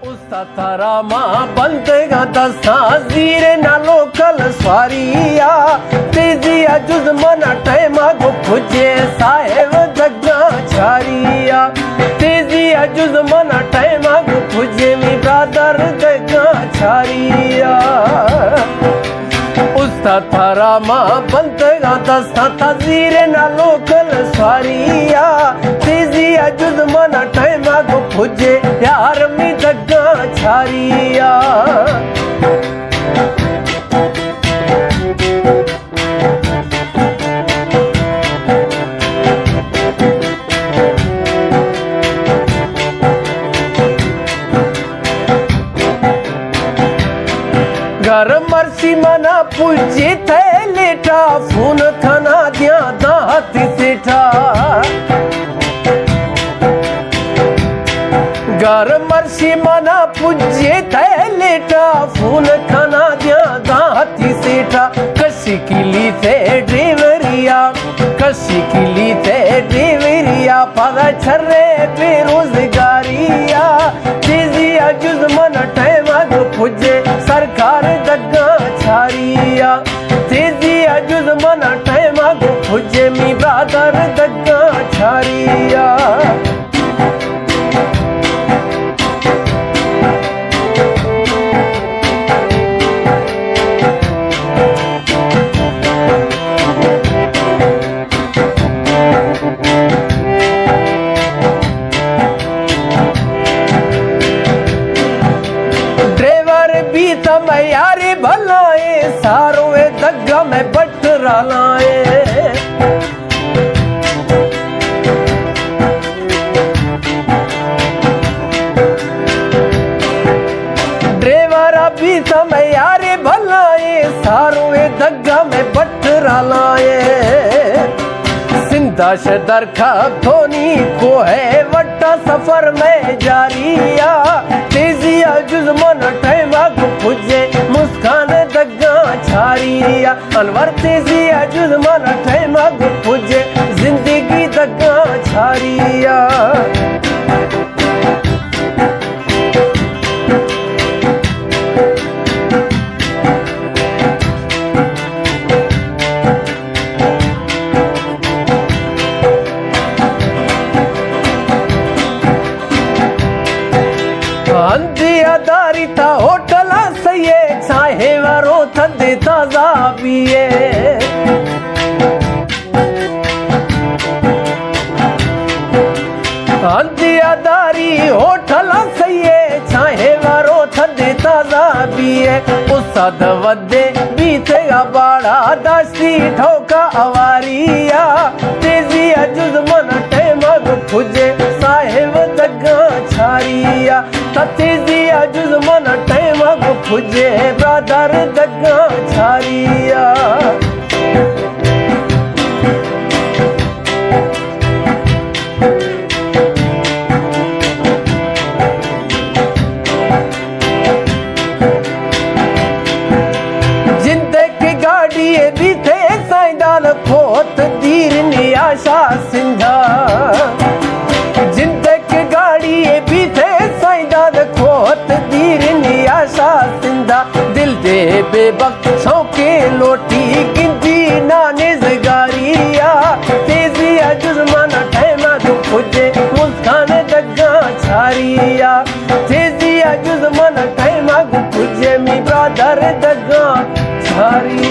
थारा मां बंदेगा दसा जीरे ना लोकल स्वारिया तेजिया जुज मना टाइमा गो खुजे साहेब जग्गा छारिया तेजिया जुज मना टाइमा गो खुजे मी ब्रदर जग्गा छारिया थारा मां बंदेगा दसा था जीरे ना लोकल स्वारिया तेजिया जुज मना टाइमा गो खुजे यार मी जग्गा छारिया घर मर्सी मना पुजे थे लेटा फोन खाना दिया दात सेठा घर मर्सी मना पुजे थे लेटा फोन खाना दिया दात सेठा कशी किली थे ड्राइवरिया कशी किली थे ड्राइवरिया पगा छर्रे बेरोजगारिया तेजिया जुज मना टाइम आगो पुजे सरकार जग्गा छारिया तेजिया जुज मना टाइम आगो पुजे मी ब्रदर जग्गा छारिया यारे भलाए सारो दग्गा में बटरा लाए ड्राइवरा भी समय यारे भलाए सारो दग्गा में बटरा लाए सिंधा शदर का धोनी को है वट्टा सफर में जारिया तेजिया जुज मन टाइम आगो पुजे मुस्कान दग्गा छारिया अनवर तेजिया जुज मन टाइम आगो पुजे जिंदगी दग्गा छारिया अंधियादारी था होटल सही चाहे वरो थदे ताजा पिए अंधियादारी होटल सही चाहे वरो थदे ताजा पिए उस्ताद वदे बीतेगा बाड़ा दासी ठोका अवारिया तेजिया जुज मन टाइम आगो पुजे साहेब जग्गा छारिया तेजिया जुज मन टाइम आगो पुजे ब्रदर जग्गा छारिया जिंदगी गाड़ी भी थे साइडाल खोत दीर नियाशा सिंधा जिंदगी गाड़ी भी थे साइडाल खोत दीर नियाशा सिंधा दिल दे बेबख्शों के लोटी गिंदी नाने जगारिया तेजिया जुज मना टाइम आगो पुजे मुस्कान दग्गा छारिया तेजिया जुज मना टाइम आगो पुजे मी ब्रदर दग्गा छारिया